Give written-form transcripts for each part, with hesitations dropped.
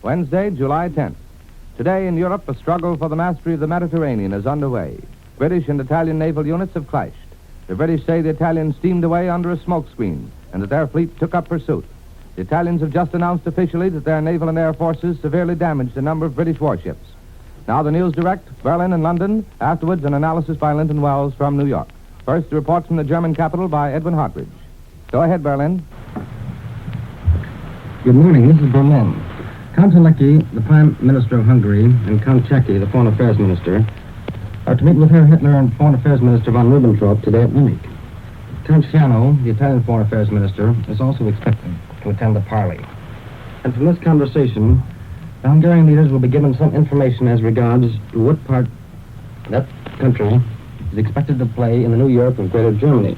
Wednesday, July 10th. Today in Europe, a struggle for the mastery of the Mediterranean is underway. British and Italian naval units have clashed. The British say the Italians steamed away under a smokescreen and that their fleet took up pursuit. The Italians have just announced officially that their naval and air forces severely damaged a number of British warships. Now the news direct, Berlin and London. Afterwards, an analysis by Linton Wells from New York. First, the report from the German capital by Edwin Hartridge. Go ahead, Berlin. Good morning. This is Berlin. Count Halicki, the Prime Minister of Hungary, and Count Czecki, the Foreign Affairs Minister, are to meet with Herr Hitler and Foreign Affairs Minister von Ribbentrop today at Munich. Count Schiano, the Italian Foreign Affairs Minister, is also expected to attend the parley. And from this conversation, the Hungarian leaders will be given some information as regards to what part that country is expected to play in the new Europe of Greater Germany.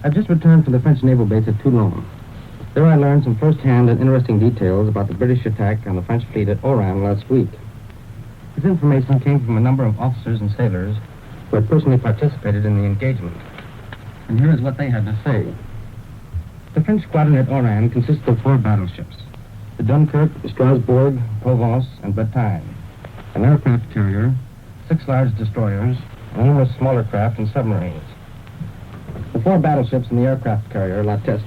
I've just returned from the French naval base at Toulon. There I learned some first-hand and interesting details about the British attack on the French fleet at Oran last week. This information came from a number of officers and sailors who had personally participated in the engagement. And here is what they had to say. The French squadron at Oran consisted of 4 battleships: the Dunkirk, Strasbourg, Provence, and Bretagne, an aircraft carrier, 6 large destroyers, and numerous smaller craft and submarines. The 4 battleships and the aircraft carrier, La Teste,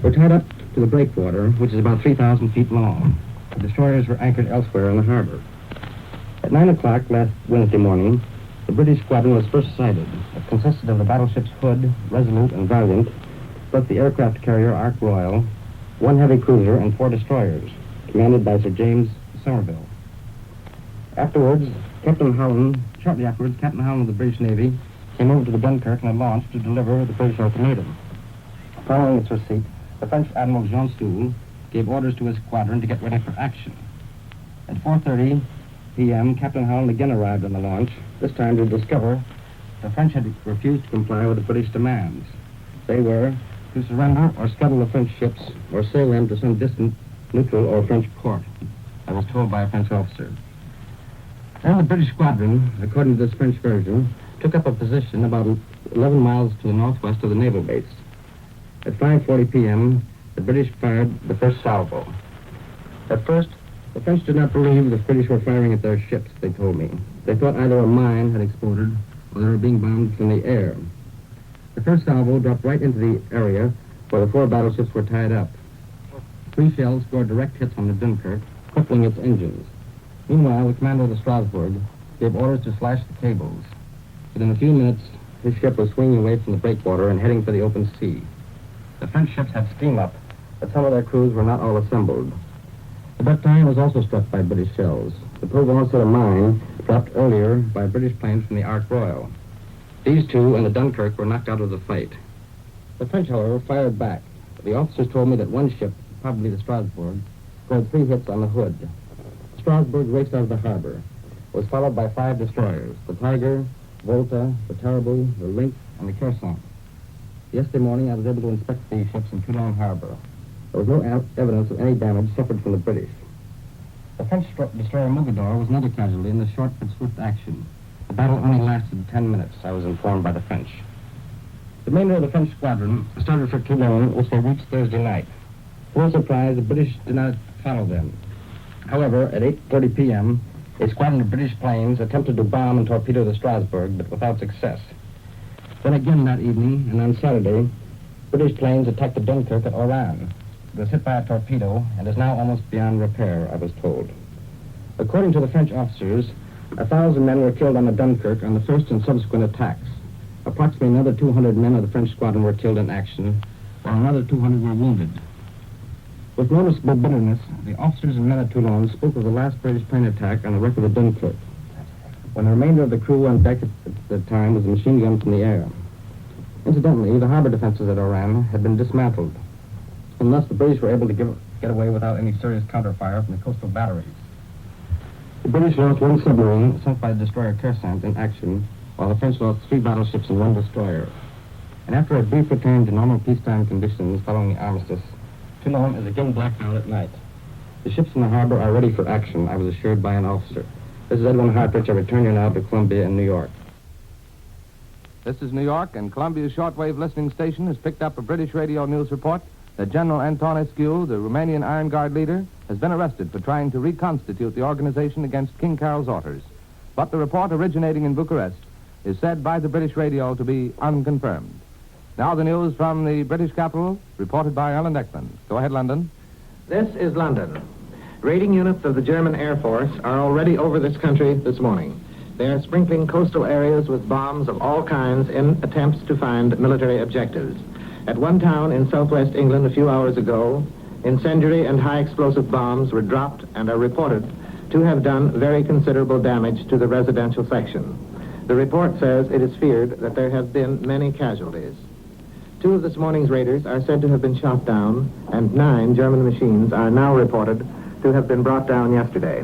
were tied up to the breakwater, which is about 3,000 feet long. The destroyers were anchored elsewhere in the harbor. At 9 o'clock last Wednesday morning, the British squadron was first sighted. It consisted of the battleships Hood, Resolute, and Valiant, plus the aircraft carrier Ark Royal, 1 heavy cruiser, and 4 destroyers, commanded by Sir James Somerville. Shortly afterwards, Captain Howland of the British Navy came over to the Dunkirk in a launch to deliver the British ultimatum. Following its receipt, the French Admiral Jean Stoul gave orders to his squadron to get ready for action. At 4:30 p.m., Captain Howland again arrived on the launch, this time to discover the French had refused to comply with the British demands. They were to surrender or scuttle the French ships or sail them to some distant neutral or French port, I was told by a French officer. Then the British squadron, according to this French version, took up a position about 11 miles to the northwest of the naval base. At 5:40 p.m., the British fired the first salvo. At first, the French did not believe the British were firing at their ships, they told me. They thought either a mine had exploded or they were being bombed from the air. The first salvo dropped right into the area where the 4 battleships were tied up. 3 shells scored direct hits on the Dunkirk, crippling its engines. Meanwhile, the commander of the Strasbourg gave orders to slash the cables. Within a few minutes, his ship was swinging away from the breakwater and heading for the open sea. The French ships had steam up, but some of their crews were not all assembled. The Bretagne was also struck by British shells. The Provence had a mine dropped earlier by British planes from the Ark Royal. These 2 and the Dunkirk were knocked out of the fight. The French, however, fired back. The officers told me that 1 ship, probably the Strasbourg, scored 3 hits on the Hood. Strasbourg raced out of the harbor. It was followed by 5 destroyers: the Tiger, Volta, the Terrible, the Lynx, and the Kherson. Yesterday morning, I was able to inspect these ships in Toulon Harbor. There was no evidence of any damage suffered from the British. The French destroyer Mogador was another casualty in the short but swift action. The battle only lasted 10 minutes, I was informed by the French. The remainder of the French squadron started for Toulon, which they reached Thursday night. To their surprise, the British did not follow them. However, at 8:30 p.m., a squadron of British planes attempted to bomb and torpedo the Strasbourg, but without success. Then again that evening, and on Saturday, British planes attacked the Dunkirk at Oran. It was hit by a torpedo and is now almost beyond repair, I was told. According to the French officers, 1,000 men were killed on the Dunkirk on the first and subsequent attacks. Approximately another 200 men of the French squadron were killed in action, while another 200 were wounded. With noticeable bitterness, the officers and men at Toulon spoke of the last British plane attack on the wreck of the Dunkirk, when the remainder of the crew on deck at the time was a machine gun from the air. Incidentally, the harbor defenses at Oran had been dismantled, and thus the British were able to get away without any serious counterfire from the coastal batteries. The British lost 1 submarine sunk by the destroyer Kherson in action, while the French lost 3 battleships and 1 destroyer. And after a brief return to normal peacetime conditions following the armistice, Toulon is again blacked out at night. The ships in the harbor are ready for action, I was assured by an officer. This is Edwin Hartridge. I return you now to Columbia in New York. This is New York, and Columbia's shortwave listening station has picked up a British radio news report that General Antonescu, the Romanian Iron Guard leader, has been arrested for trying to reconstitute the organization against King Carol's orders. But the report originating in Bucharest is said by the British radio to be unconfirmed. Now the news from the British capital, reported by Alan Eklund. Go ahead, London. This is London. Raiding units of the German Air Force are already over this country this morning. They are sprinkling coastal areas with bombs of all kinds in attempts to find military objectives. At one town in southwest England a few hours ago, incendiary and high explosive bombs were dropped and are reported to have done very considerable damage to the residential section. The report says it is feared that there have been many casualties. 2 of this morning's raiders are said to have been shot down, and 9 German machines are now reported to have been brought down yesterday.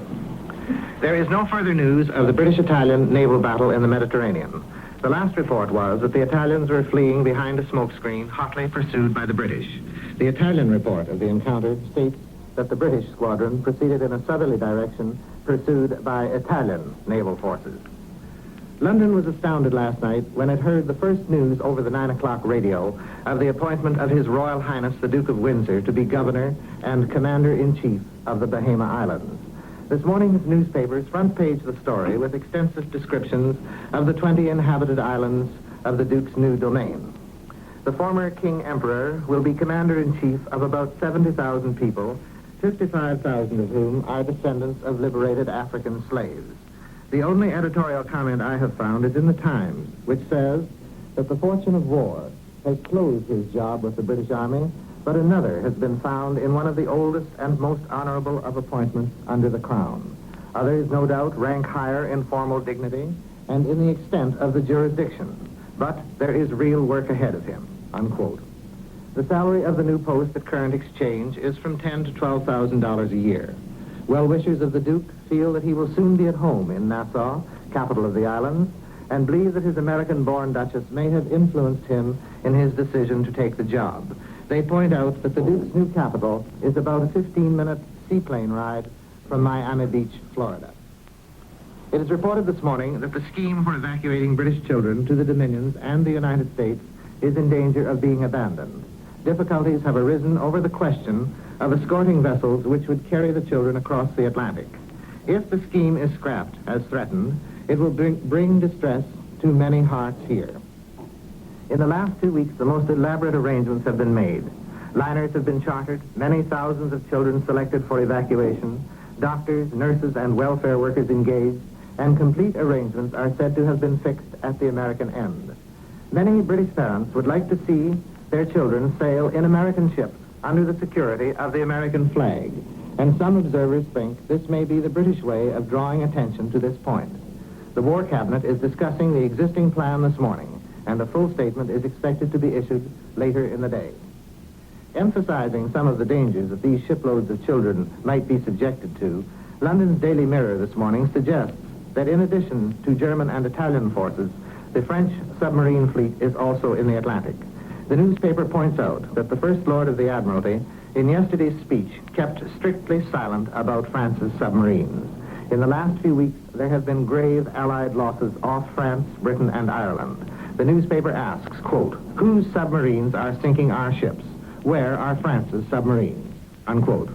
There is no further news of the British-Italian naval battle in the Mediterranean. The last report was that the Italians were fleeing behind a smokescreen, hotly pursued by the British. The Italian report of the encounter states that the British squadron proceeded in a southerly direction, pursued by Italian naval forces. London was astounded last night when it heard the first news over the 9 o'clock radio of the appointment of His Royal Highness the Duke of Windsor to be Governor and Commander-in-Chief of the Bahama Islands. This morning's newspapers front page the story with extensive descriptions of the 20 inhabited islands of the Duke's new domain. The former King Emperor will be Commander-in-Chief of about 70,000 people, 55,000 of whom are descendants of liberated African slaves. The only editorial comment I have found is in the Times, which says that the fortune of war has closed his job with the British Army, but another has been found in one of the oldest and most honorable of appointments under the Crown. Others, no doubt, rank higher in formal dignity and in the extent of the jurisdiction, but there is real work ahead of him, unquote. The salary of the new post at current exchange is from $10,000 to $12,000 a year. Well-wishers of the Duke feel that he will soon be at home in Nassau, capital of the islands, and believe that his American-born Duchess may have influenced him in his decision to take the job. They point out that the Duke's new capital is about a 15-minute seaplane ride from Miami Beach, Florida. It is reported this morning that the scheme for evacuating British children to the Dominions and the United States is in danger of being abandoned. Difficulties have arisen over the question of escorting vessels which would carry the children across the Atlantic. If the scheme is scrapped, as threatened, it will bring distress to many hearts here. In the last 2 weeks, the most elaborate arrangements have been made. Liners have been chartered, many thousands of children selected for evacuation, doctors, nurses, and welfare workers engaged, and complete arrangements are said to have been fixed at the American end. Many British parents would like to see their children sail in American ships under the security of the American flag, and some observers think this may be the British way of drawing attention to this point. The War Cabinet is discussing the existing plan this morning, and a full statement is expected to be issued later in the day. Emphasizing some of the dangers that these shiploads of children might be subjected to, London's Daily Mirror this morning suggests that in addition to German and Italian forces, the French submarine fleet is also in the Atlantic. The newspaper points out that the First Lord of the Admiralty, in yesterday's speech, kept strictly silent about France's submarines. In the last few weeks, there have been grave Allied losses off France, Britain, and Ireland. The newspaper asks, quote, whose submarines are sinking our ships? Where are France's submarines? Unquote.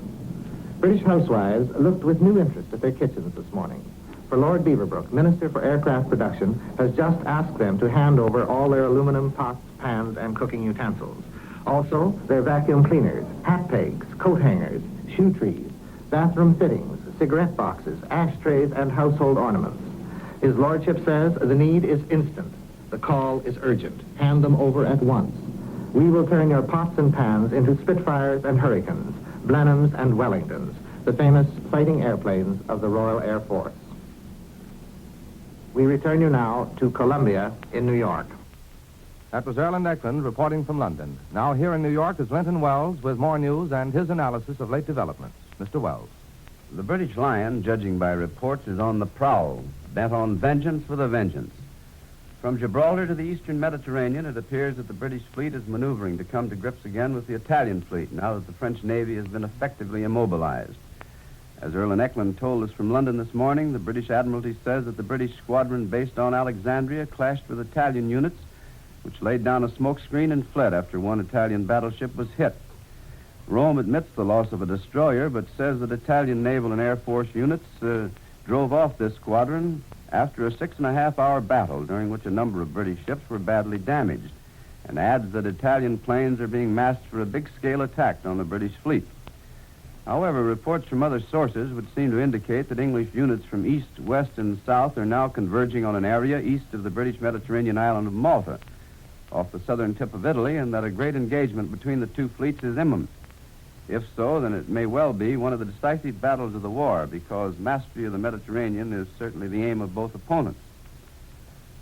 British housewives looked with new interest at their kitchens this morning. For Lord Beaverbrook, Minister for Aircraft Production, has just asked them to hand over all their aluminum pots, pans, and cooking utensils. Also, their vacuum cleaners, hat pegs, coat hangers, shoe trees, bathroom fittings, cigarette boxes, ashtrays, and household ornaments. His Lordship says the need is instant. The call is urgent. Hand them over at once. We will turn your pots and pans into Spitfires and Hurricanes, Blenheims and Wellingtons, the famous fighting airplanes of the Royal Air Force. We return you now to Columbia in New York. That was Erland Eklund reporting from London. Now here in New York is Linton Wells with more news and his analysis of late developments. Mr. Wells. The British Lion, judging by reports, is on the prowl, bent on vengeance for the vengeance. From Gibraltar to the eastern Mediterranean, it appears that the British fleet is maneuvering to come to grips again with the Italian fleet, now that the French Navy has been effectively immobilized. As Erland Eklund told us from London this morning, the British Admiralty says that the British squadron based on Alexandria clashed with Italian units, which laid down a smokescreen and fled after one Italian battleship was hit. Rome admits the loss of a destroyer, but says that Italian naval and air force units drove off this squadron after a 6.5-hour battle, during which a number of British ships were badly damaged, and adds that Italian planes are being massed for a big-scale attack on the British fleet. However, reports from other sources would seem to indicate that English units from east, west, and south are now converging on an area east of the British Mediterranean island of Malta, off the southern tip of Italy, and that a great engagement between the two fleets is imminent. If so, then it may well be one of the decisive battles of the war, because mastery of the Mediterranean is certainly the aim of both opponents.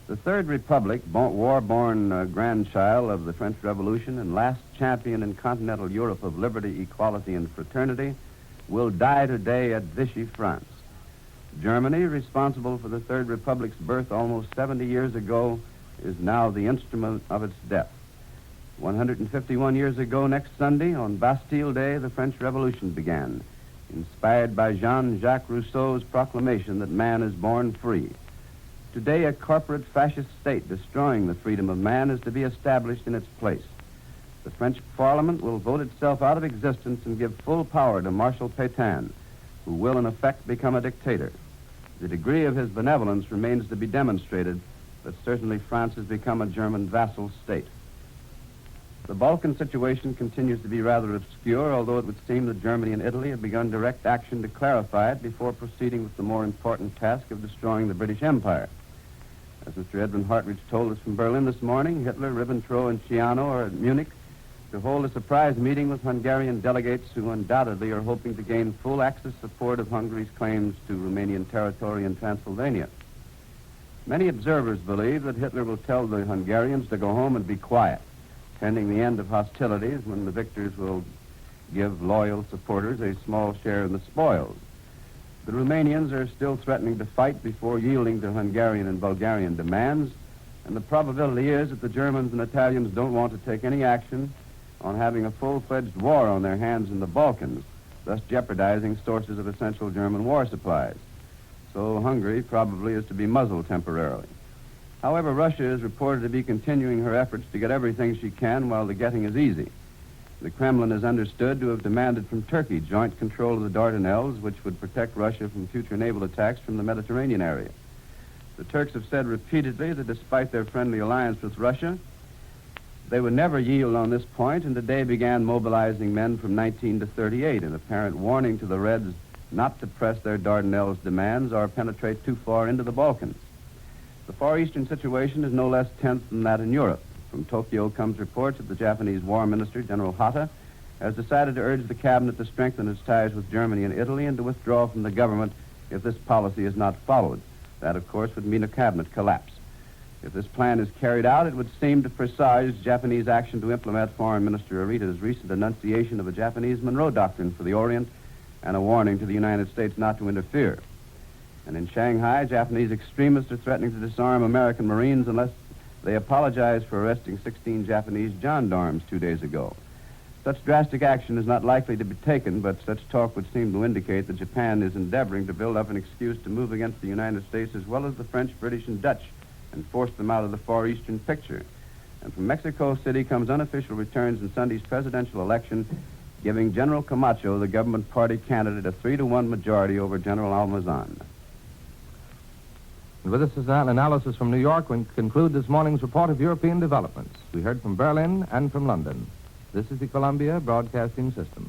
The Third Republic, war-born grandchild of the French Revolution and last champion in continental Europe of liberty, equality, and fraternity, will die today at Vichy, France. Germany, responsible for the Third Republic's birth almost 70 years ago, is now the instrument of its death. 151 years ago next Sunday, on Bastille Day, the French Revolution began, inspired by Jean-Jacques Rousseau's proclamation that man is born free. Today, a corporate fascist state destroying the freedom of man is to be established in its place. The French Parliament will vote itself out of existence and give full power to Marshal Pétain, who will in effect become a dictator. The degree of his benevolence remains to be demonstrated, but certainly France has become a German vassal state. The Balkan situation continues to be rather obscure, although it would seem that Germany and Italy have begun direct action to clarify it before proceeding with the more important task of destroying the British Empire. As Mr. Edwin Hartridge told us from Berlin this morning, Hitler, Ribbentrop, and Ciano are at Munich to hold a surprise meeting with Hungarian delegates who undoubtedly are hoping to gain full access support of Hungary's claims to Romanian territory in Transylvania. Many observers believe that Hitler will tell the Hungarians to go home and be quiet, pending the end of hostilities, when the victors will give loyal supporters a small share in the spoils. The Romanians are still threatening to fight before yielding to Hungarian and Bulgarian demands, and the probability is that the Germans and Italians don't want to take any action on having a full-fledged war on their hands in the Balkans, thus jeopardizing sources of essential German war supplies. So Hungary probably is to be muzzled temporarily. However, Russia is reported to be continuing her efforts to get everything she can while the getting is easy. The Kremlin is understood to have demanded from Turkey joint control of the Dardanelles, which would protect Russia from future naval attacks from the Mediterranean area. The Turks have said repeatedly that despite their friendly alliance with Russia, they would never yield on this point, and today began mobilizing men from 19 to 38, in apparent warning to the Reds not to press their Dardanelles demands or penetrate too far into the Balkans. The Far Eastern situation is no less tense than that in Europe. From Tokyo comes reports that the Japanese War Minister, General Hatta, has decided to urge the cabinet to strengthen its ties with Germany and Italy and to withdraw from the government if this policy is not followed. That, of course, would mean a cabinet collapse. If this plan is carried out, it would seem to presage Japanese action to implement Foreign Minister Arita's recent enunciation of a Japanese Monroe Doctrine for the Orient and a warning to the United States not to interfere. And in Shanghai, Japanese extremists are threatening to disarm American Marines unless they apologize for arresting 16 Japanese gendarmes 2 days ago. Such drastic action is not likely to be taken, but such talk would seem to indicate that Japan is endeavoring to build up an excuse to move against the United States as well as the French, British, and Dutch and force them out of the Far Eastern picture. And from Mexico City comes unofficial returns in Sunday's presidential election, giving General Camacho, the government party candidate, a 3-1 majority over General Almazan. And with this analysis from New York, we conclude this morning's report of European developments. We heard from Berlin and from London. This is the Columbia Broadcasting System.